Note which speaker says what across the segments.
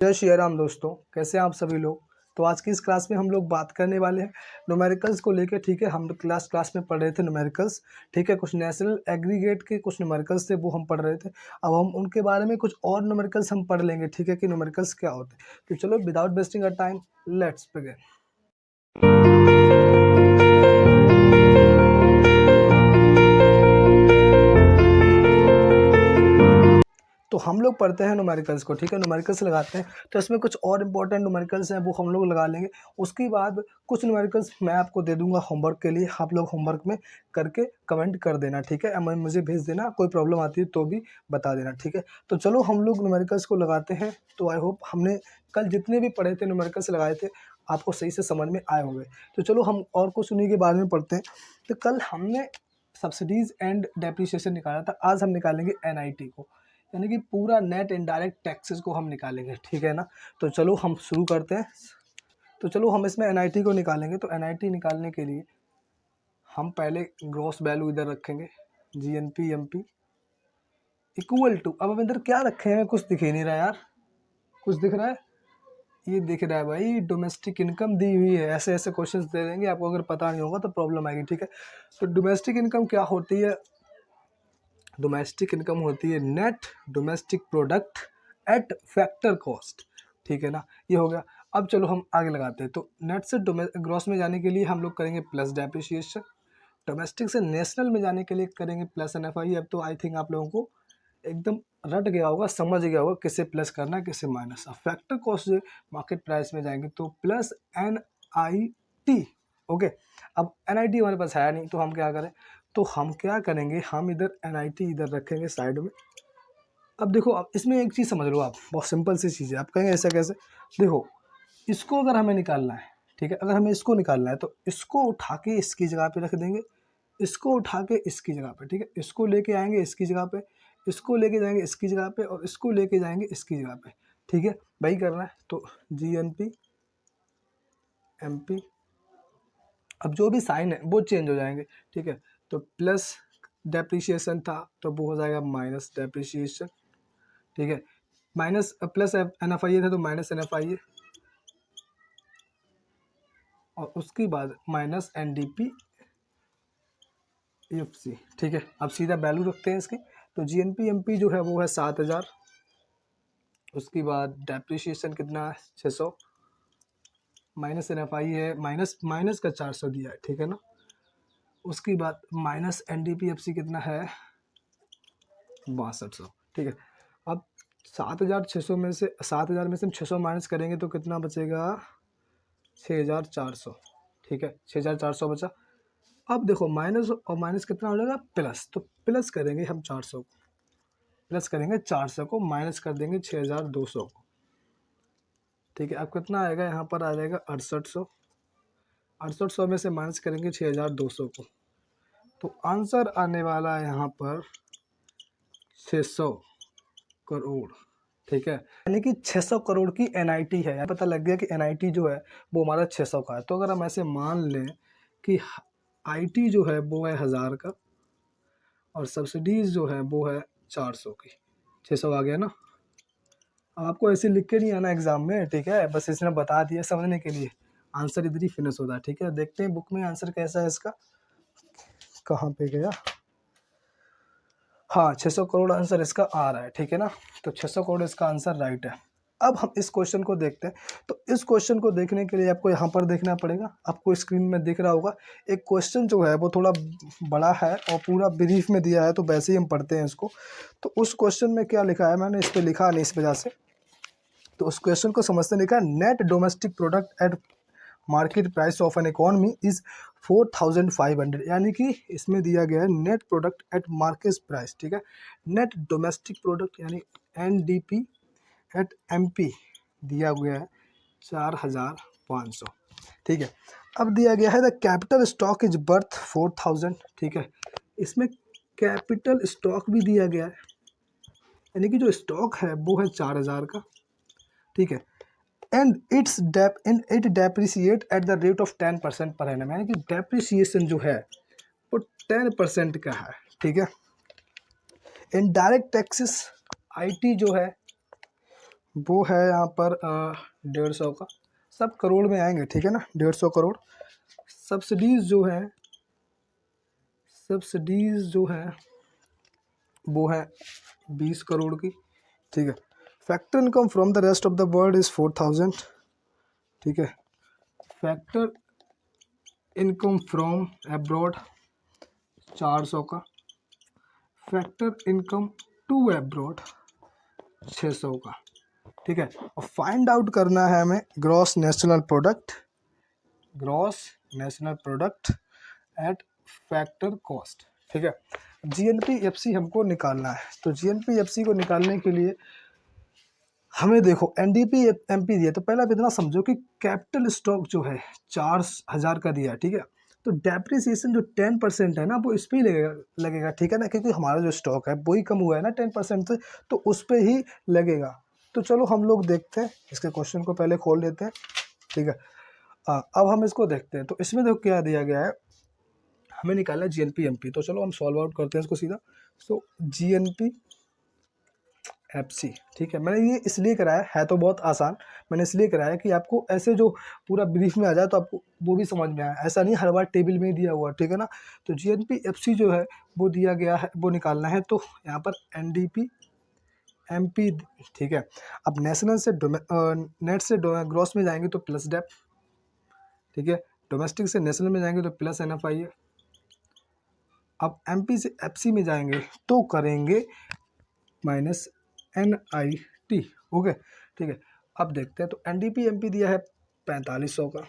Speaker 1: जय श्री राम दोस्तों, कैसे हैं आप सभी लोग। तो आज की इस क्लास में हम लोग बात करने वाले हैं न्यूमेरिकल्स को लेकर। ठीक है, हम क्लास में पढ़ रहे थे न्यूमेरिकल्स। ठीक है, कुछ नेशनल एग्रीगेट के कुछ न्यूमेरिकल्स थे वो हम पढ़ रहे थे। अब हम उनके बारे में कुछ और न्यूमेरिकल्स हम पढ़ लेंगे। ठीक है, कि न्यूमेरिकल्स क्या होते हैं। तो चलो without wasting a time let's begin. तो हम लोग पढ़ते हैं न्यूमेरिकल्स को। ठीक है, न्यूमेरिकल्स लगाते हैं तो इसमें कुछ और इंपॉर्टेंट न्यूमेरिकल्स हैं वो हम लोग लगा लेंगे। उसके बाद कुछ न्यूमेरिकल्स मैं आपको दे दूंगा होमवर्क के लिए, आप लोग होमवर्क में करके कमेंट कर देना। ठीक है, मुझे भेज देना, कोई प्रॉब्लम आती है तो भी बता देना। ठीक है, तो चलो हम लोग न्यूमेरिकल्स को लगाते हैं। तो आई होप हमने कल जितने भी पढ़े थे न्यूमेरिकल्स लगाए थे आपको सही से समझ में आए होंगे। तो चलो हम और कुछ उन्हीं के बारे में पढ़ते हैं। तो कल हमने सब्सिडीज एंड डेप्रिसिएशन निकाला था, आज हम निकालेंगे एनआईटी को, यानी कि पूरा नेट इनडायरेक्ट टैक्सेस को हम निकालेंगे। ठीक है ना, तो चलो हम शुरू करते हैं। तो चलो हम इसमें एनआईटी को निकालेंगे। तो एनआईटी निकालने के लिए हम पहले ग्रॉस वैल्यू इधर रखेंगे, जीएनपी एमपी इक्वल टू, अब इधर क्या रखे हैं कुछ दिख ही नहीं रहा यार, कुछ दिख रहा है? ये दिख रहा है भाई, डोमेस्टिक इनकम दी हुई है। ऐसे ऐसे क्वेश्चंस दे देंगे आपको, अगर पता नहीं होगा तो प्रॉब्लम आएगी। ठीक है, तो डोमेस्टिक इनकम क्या होती है? डोमेस्टिक इनकम होती है net domestic product at factor cost. ठीक है ना, ये हो गया। अब चलो हम आगे लगाते हैं। तो नेट से ग्रॉस में जाने के लिए हम लोग करेंगे प्लस डेप्रिसिएशन, डोमेस्टिक से नेशनल में जाने के लिए करेंगे प्लस एनएफआई। अब तो आई थिंक आप लोगों को एकदम रट गया होगा, समझ गया होगा किसे प्लस करना है किसे माइनस। अब फैक्टर कॉस्ट से मार्केट प्राइस में जाएंगे तो प्लस एनआईटी। ओके, अब एनआईटी हमारे पास है नहीं तो हम क्या करें, तो हम क्या करेंगे, हम इधर एनआईटी इधर रखेंगे साइड में। अब देखो, अब इसमें एक चीज़ समझ लो आप, बहुत सिंपल सी चीज़ है। आप कहेंगे ऐसा कैसे? देखो, इसको अगर हमें निकालना है, ठीक है, अगर हमें इसको निकालना है तो इसको उठा के इसकी जगह पे रख देंगे, इसको उठा के इसकी जगह पे। ठीक है, इसको लेके आएंगे इसकी जगह पे, इसको लेके जाएंगे इसकी जगह पे, और इसको लेके जाएंगे इसकी जगह पे। ठीक है, वही करना है। तो जीएनपी एमपी, अब जो भी साइन है वो चेंज हो जाएंगे। ठीक है, तो प्लस डेप्रिसिएशन था तो वो हो जाएगा माइनस डेप्रिसिएशन। ठीक है, माइनस प्लस एनएफआई था तो माइनस एनएफआई, और उसके बाद माइनस एनडीपी एफसी। ठीक है, अब सीधा वैल्यू रखते हैं इसकी। तो जीएनपी एमपी जो है वो है 7000, उसके बाद डेप्रिसिएशन कितना है 600, माइनस एनएफआई है माइनस माइनस का 400 दिया है। ठीक है ना, उसके बाद माइनस एनडीपी एफसी कितना है 6200। ठीक है, अब 7600 में से 7000 में से हम 600 माइनस करेंगे तो कितना बचेगा 6400। ठीक है, 6400 बचा। अब देखो माइनस और माइनस कितना हो जाएगा प्लस, तो प्लस करेंगे हम 400 को, प्लस करेंगे 400 को, माइनस कर देंगे 6200 को। ठीक है, अब कितना आएगा, यहाँ पर आ जाएगा 6800, 6800 में से माइनस करेंगे 6200 को, तो आंसर आने वाला है यहाँ पर 600 करोड़। ठीक है, यानी कि 600 करोड़ की एनआईटी है। पता लग गया कि एनआईटी जो है वो हमारा 600 का है। तो अगर हम ऐसे मान लें कि आईटी जो है वो है 1000 का और सब्सिडीज जो है वो है 400 की, 600 आ गया ना। अब आपको ऐसे लिख के नहीं आना एग्जाम में, ठीक है, बस इसने बता दिया समझने के लिए, आंसर इधर ही फिनिश होता है। ठीक है, देखते हैं बुक में आंसर कैसा है इसका, कहाँ पे गया। हाँ, 600 करोड़ आंसर इसका आ रहा है। ठीक है ना, तो 600 करोड़ इसका आंसर राइट है। अब हम इस क्वेश्चन को देखते हैं। तो इस क्वेश्चन को देखने के लिए आपको यहाँ पर देखना पड़ेगा, आपको स्क्रीन में दिख रहा होगा एक क्वेश्चन जो है वो थोड़ा बड़ा है और पूरा ब्रीफ में दिया है, तो वैसे ही हम पढ़ते हैं इसको। तो उस क्वेश्चन में क्या लिखा है, मैंने इस पर लिखा नहीं इस वजह से, तो उस क्वेश्चन को समझते लिखा है net domestic product at market price of an economy is 4500, यानी कि इसमें दिया गया है net product at market price. ठीक है, नेट डोमेस्टिक प्रोडक्ट यानी एनडीपी एट एमपी दिया गया है 4500। ठीक है, अब दिया गया है the capital stock is birth 4000। ठीक है, इसमें कैपिटल स्टॉक भी दिया गया है, यानी कि जो स्टॉक है वो है 4000 का। ठीक है, and it depreciate at the rate of 10% per annum, यानी कि डेप्रिसिएशन जो है वो 10% का है। ठीक है, इनडायरेक्ट टैक्सेस आईटी जो है वो है यहाँ पर 150 का, सब करोड़ में आएंगे, ठीक है ना, 150 करोड़। सब्सिडीज जो है, सब्सिडीज जो है वो है 20 करोड़ की, ठीक है। Factor income from the rest of the world is 4000, ठीक है। फैक्टर इनकम फ्रॉम अब्रॉड 400 का। फैक्टर इनकम टू अब्रॉड 600 का, ठीक है। और फाइंड आउट करना है हमें gross national product, gross national product at factor cost, ठीक है। जीएनपीएफसी हमको निकालना है, तो जीएनपीएफसी को निकालने के लिए हमें देखो एनडीपी एमपी दिया, तो पहले आप इतना समझो कि कैपिटल स्टॉक जो है 4000 का दिया, ठीक है। तो डेप्रिसिएशन जो 10% है ना वो इस पर ही लगेगा, ठीक है ना, क्योंकि हमारा जो स्टॉक है वही कम हुआ है ना 10% से, तो उस पर ही लगेगा। तो चलो हम लोग देखते हैं, इसके क्वेश्चन को पहले खोल लेते हैं, ठीक है। अब हम इसको देखते हैं, तो इसमें देखो क्या दिया गया है, हमें निकालना है जीएनपी एमपी। तो चलो हम सॉल्व आउट करते हैं इसको सीधा। सो जीएनपी एफसी, ठीक है। मैंने ये इसलिए कराया है तो बहुत आसान, मैंने इसलिए कराया कि आपको ऐसे जो पूरा ब्रीफ में आ जाए तो आपको वो भी समझ में आए, ऐसा नहीं हर बार टेबल में ही दिया हुआ, ठीक है ना। तो जीएनपीएफसी जो है वो दिया गया है, वो निकालना है। तो यहाँ पर एनडीपी एमपी, ठीक है। अब नेशनल से नेट से ग्रॉस में जाएंगे तो प्लस डेप, ठीक है। डोमेस्टिक से नेशनल में जाएंगे तो प्लस एनएफआई है। अब एमपी से एफसी में जाएंगे तो करेंगे माइनस NIT, ओके, ठीक है। अब देखते हैं, तो एनडीपी एमपी दिया है 4500 का।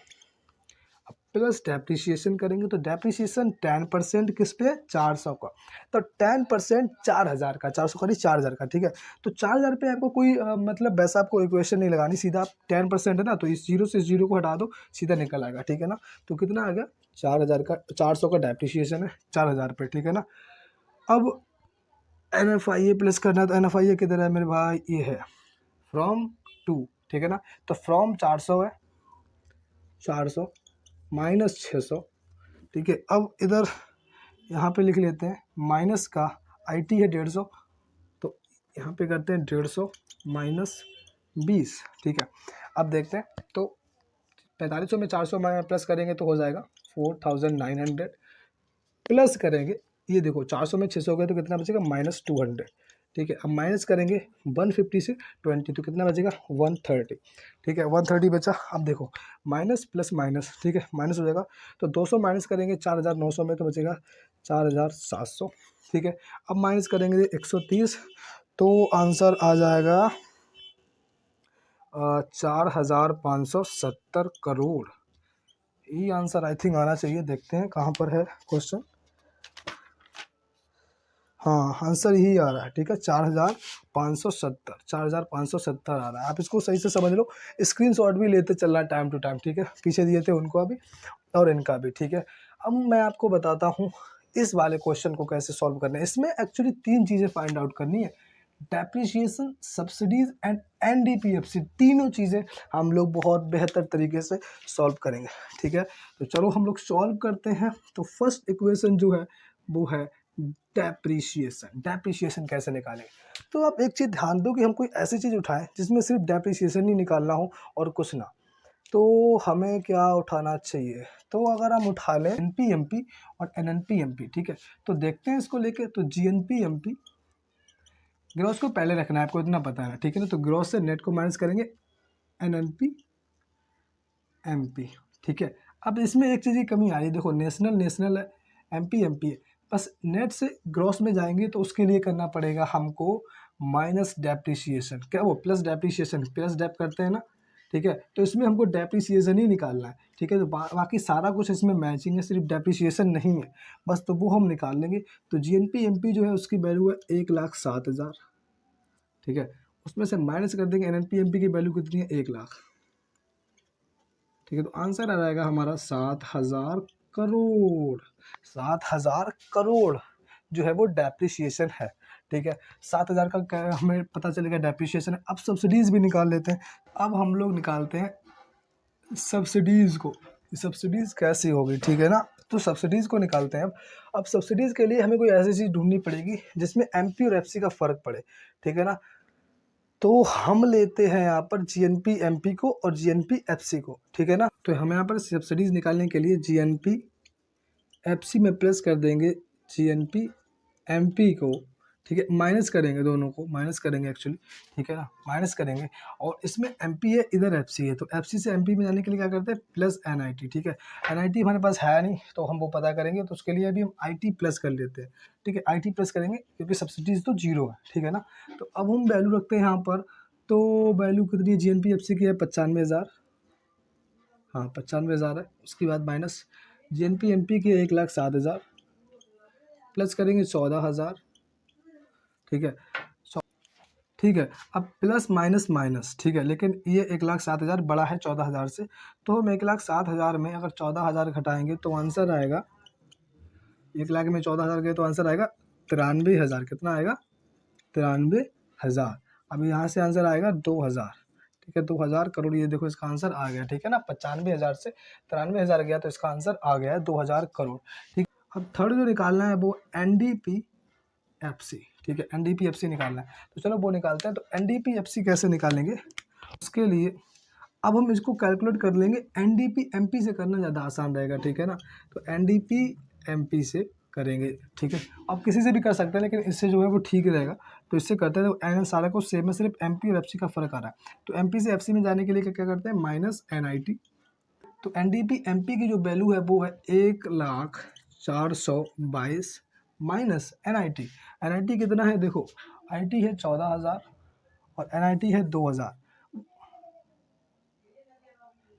Speaker 1: अब प्लस डेप्रिसिएशन करेंगे तो डेप्रिसिएशन 10% किस पे, 400 का। तो 10% 4000 का, 400 का नहीं 4000 का, ठीक है। तो 4000 पे आपको कोई मतलब वैसा आपको इक्वेशन नहीं लगानी, सीधा आप 10% है ना, तो इस जीरो से इस जीरो को हटा दो, सीधा निकल आएगा, ठीक है ना। तो कितना आ गया, 4000 का, 400 का डेप्रिसिएशन है 4000 पे, ठीक है ना। अब NFIA प्लस करना है, तो NFIA किधर है मेरे भाई, ये है फ्रॉम टू, ठीक है ना। तो फ्रॉम 400 है, 400 माइनस 600, ठीक है। अब इधर यहाँ पे लिख लेते हैं माइनस का, IT है 150, तो यहाँ पे करते हैं 150 माइनस 20, ठीक है। अब देखते हैं, तो 4500 में 400 प्लस करेंगे तो हो जाएगा 4900, प्लस करेंगे, ये देखो 400 में 600 गए तो कितना बचेगा, -200, ठीक है। अब माइनस करेंगे 150 से 20 तो कितना बचेगा, 130, ठीक है। 130 बचा। अब देखो माइनस प्लस माइनस, ठीक है, माइनस हो जाएगा, तो 200 माइनस करेंगे 4900 में तो बचेगा 4700, ठीक है। अब माइनस करेंगे 130, तो आंसर आ जाएगा 4570 करोड़। ये आंसर आई थिंक आना चाहिए, देखते हैं कहाँ पर है क्वेश्चन। हाँ, आंसर यही आ रहा है, ठीक है, 4570, 4570 आ रहा है। आप इसको सही से समझ लो, स्क्रीनशॉट भी लेते चलना टाइम टू टाइम, ठीक है, पीछे दिए थे उनको अभी और इनका भी, ठीक है। अब मैं आपको बताता हूँ इस वाले क्वेश्चन को कैसे सॉल्व करना है। इसमें एक्चुअली 3 चीज़ें फाइंड आउट करनी है, डेप्रिसिएशन, सब्सिडीज एंड NDPFC, तीनों चीज़ें हम लोग बहुत बेहतर तरीके से सॉल्व करेंगे, ठीक है। तो चलो हम लोग सॉल्व करते हैं। तो फर्स्ट इक्वेशन जो है वो है डेप्रिसिएशन। डेप्रिसिएशन कैसे निकालें, तो आप एक चीज़ ध्यान दो कि हम कोई ऐसी चीज़ उठाएं जिसमें सिर्फ डेप्रिसिएशन ही निकालना हो और कुछ ना। तो हमें क्या उठाना चाहिए, तो अगर हम उठा लें NPMP और NNPMP, ठीक है। तो देखते हैं इसको लेके, तो GNPMP, ग्रॉस को पहले रखना है, आपको इतना पता है, ठीक है ना। तो ग्रॉस से नेट को माइनस करेंगे NNPMP, ठीक है। अब इसमें एक चीज़ की कमी आ रही है, देखो नेशनल नेशनल है, MP है, बस नेट से ग्रॉस में जाएंगे तो उसके लिए करना पड़ेगा हमको माइनस डेप्रिसिएशन, क्या वो प्लस डेप्रिसिएशन, प्लस डेप करते हैं ना, ठीक है। तो इसमें हमको डेप्रिसिएशन ही निकालना है, ठीक है। तो बाकी सारा कुछ इसमें मैचिंग है, सिर्फ डेप्रिसिएशन नहीं है बस, तो वो हम निकाल लेंगे। तो GNPMP जो है उसकी वैल्यू है 1,07,000, ठीक है। उसमें से माइनस कर देंगे NNPMP की वैल्यू कितनी है, 1,00,000, ठीक है। तो आंसर आ जाएगा हमारा 7,000 करोड़। 7,000 करोड़ जो है वो डेप्रिसिएशन है, ठीक है। 7,000 का हमें पता चलेगा डेप्रिसिएशन है। अब सब्सिडीज भी निकाल लेते हैं। अब हम लोग निकालते हैं सब्सिडीज को, सब्सिडीज कैसी होगी, ठीक है ना। तो सब्सिडीज को निकालते हैं। अब सब्सिडीज के लिए हमें कोई ऐसी चीज़ ढूंढनी पड़ेगी जिसमें MP और FC का फ़र्क पड़े, ठीक है ना। तो हम लेते हैं यहाँ पर जीएनपी एमपी को और जीएनपी एफसी को, ठीक है ना। तो हम यहाँ पर सब्सिडीज निकालने के लिए जीएनपी एफसी में प्लस कर देंगे जीएनपी एमपी को, ठीक है, माइनस करेंगे, दोनों को माइनस करेंगे एक्चुअली, ठीक है ना, माइनस करेंगे। और इसमें एमपी है, इधर एफसी है, तो एफसी से एमपी में जाने के लिए क्या करते हैं, प्लस एनआईटी, ठीक है। एनआईटी हमारे पास है नहीं तो हम वो पता करेंगे, तो उसके लिए अभी हम आईटी प्लस कर लेते हैं, ठीक है, आईटी प्लस करेंगे क्योंकि सब्सिडीज तो जीरो है, ठीक है ना। तो अब हम वैल्यू रखते हैं यहाँ पर, तो वैल्यू कितनी है, जीएनपी एफसी की है 95,000, हाँ 95,000 है। उसके बाद माइनस जीएनपी एमपी की 1,07,000, प्लस करेंगे 14,000, ठीक है, ठीक है। अब प्लस माइनस माइनस, ठीक है, लेकिन ये 1,07,000 बड़ा है 14,000 से, तो हम 1,07,000 में अगर 14,000 घटाएंगे तो आंसर आएगा, 1,00,000 में 14,000 गए तो आंसर आएगा 93,000। कितना आएगा, 93,000। अब यहाँ से आंसर आएगा 2,000, ठीक है, 2,000 करोड़। ये देखो इसका आंसर आ गया, ठीक है ना, 95,000 से 93,000 गया तो इसका आंसर आ गया है 2,000 करोड़, ठीक। अब थर्ड जो निकालना है वो एनडीपी एफसी, ठीक है, एनडीपी एफसी निकालना है, तो चलो वो निकालते हैं। तो एनडीपी एफसी कैसे निकालेंगे, उसके लिए अब हम इसको कैलकुलेट कर लेंगे, एनडीपी एमपी से करना ज़्यादा आसान रहेगा, ठीक है ना। तो एनडीपी एमपी से करेंगे, ठीक है, आप किसी से भी कर सकते हैं लेकिन इससे जो है वो ठीक रहेगा। तो इससे करते हैं, तो एन सारा को सेम है, सिर्फ एमपी और एफसी का फर्क आ रहा है। तो एमपी से एफसी में जाने के लिए क्या क्या करते हैं, माइनस एनआईटी। तो एनडीपी एमपी की जो वैल्यू है वो है 1,04,22 माइनस एनआईटी। एनआईटी कितना है, देखो आईटी है 14,000 और एनआईटी है 2,000।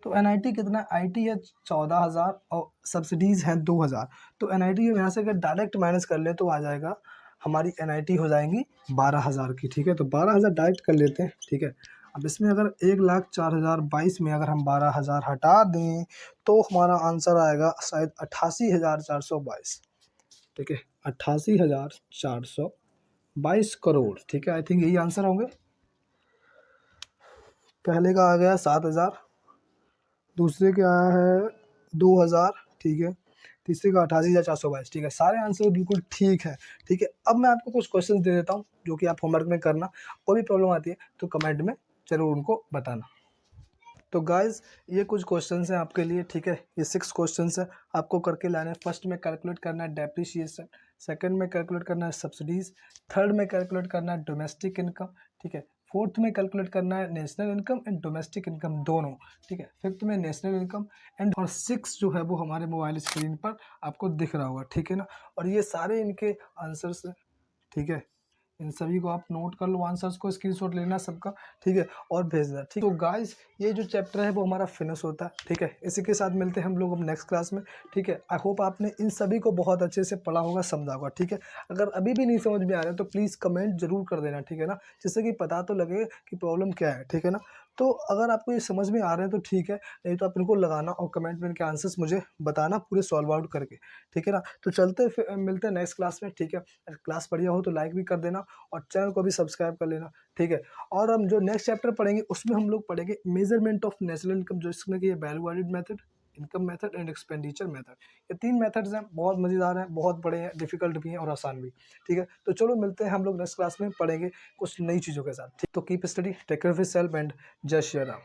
Speaker 1: तो एनआईटी कितना, आईटी है 14,000 और सब्सिडीज़ हैं 2,000। तो एनआईटी यहाँ से अगर डायरेक्ट माइनस कर ले तो आ जाएगा, हमारी एनआईटी हो जाएंगी 12,000 की, ठीक है। तो 12,000 डायरेक्ट कर लेते हैं, ठीक है। अब इसमें अगर 1,04,022 में अगर हम 12,000 हटा दें तो हमारा आंसर आएगा शायद 88,422, ठीक है, 88,422 करोड़, ठीक है। आई थिंक यही आंसर होंगे। पहले का आ गया 7,000, दूसरे का आया है 2,000, ठीक है, तीसरे का 88,422, ठीक है। सारे आंसर बिल्कुल ठीक है, ठीक है। अब मैं आपको कुछ क्वेश्चन दे देता हूँ जो कि आप होमवर्क में करना, कोई भी प्रॉब्लम आती है तो कमेंट में ज़रूर उनको बताना। तो गाइज ये कुछ क्वेश्चंस हैं आपके लिए, ठीक है, ये 6 क्वेश्चंस हैं, आपको करके लाने हैं। फर्स्ट में कैलकुलेट करना है डेप्रिसिएशन, सेकंड में कैलकुलेट करना है सब्सिडीज, थर्ड में कैलकुलेट करना है डोमेस्टिक इनकम, ठीक है, फोर्थ में कैलकुलेट करना है national income and domestic income दोनों, ठीक है, फिफ्थ में नेशनल इनकम एंड, और 6 जो है वो हमारे मोबाइल स्क्रीन पर आपको दिख रहा होगा, ठीक है ना। और ये सारे इनके आंसर्स हैं, ठीक है, इन सभी को आप नोट कर लो, आंसर्स को स्क्रीनशॉट लेना सबका, ठीक है, और भेजना, ठीक। तो गाइस ये जो चैप्टर है वो हमारा फिनिश होता है, ठीक है। इसी के साथ मिलते हैं हम लोग अब नेक्स्ट क्लास में, ठीक है। आई होप आपने इन सभी को बहुत अच्छे से पढ़ा होगा, समझा होगा, ठीक है। अगर अभी भी नहीं समझ में आ रहा है तो प्लीज़ कमेंट जरूर कर देना, ठीक है ना, जिससे कि पता तो लगे कि प्रॉब्लम क्या है, ठीक है ना। तो अगर आपको ये समझ में आ रहे हैं तो ठीक है, नहीं तो आप इनको लगाना और कमेंट में इनके आंसर्स मुझे बताना पूरे सॉल्व आउट करके, ठीक है ना। तो चलते फिर मिलते हैं नेक्स्ट क्लास में, ठीक है। अगर क्लास बढ़िया हो तो लाइक भी कर देना और चैनल को भी सब्सक्राइब कर लेना, ठीक है। और हम जो नेक्स्ट चैप्टर पढ़ेंगे उसमें हम लोग पढ़ेंगे मेजरमेंट ऑफ नेशनल इनकम, जो इसमें कि ये value added method, income method and expenditure method, ये 3 मेथड्स हैं, बहुत मज़ेदार हैं, बहुत बड़े हैं, डिफिकल्ट भी हैं और आसान भी, ठीक है। तो चलो मिलते हैं हम लोग नेक्स्ट क्लास में, पढ़ेंगे कुछ नई चीज़ों के साथ, ठीक। तो keep study, take care of yourself and जय श्री राम।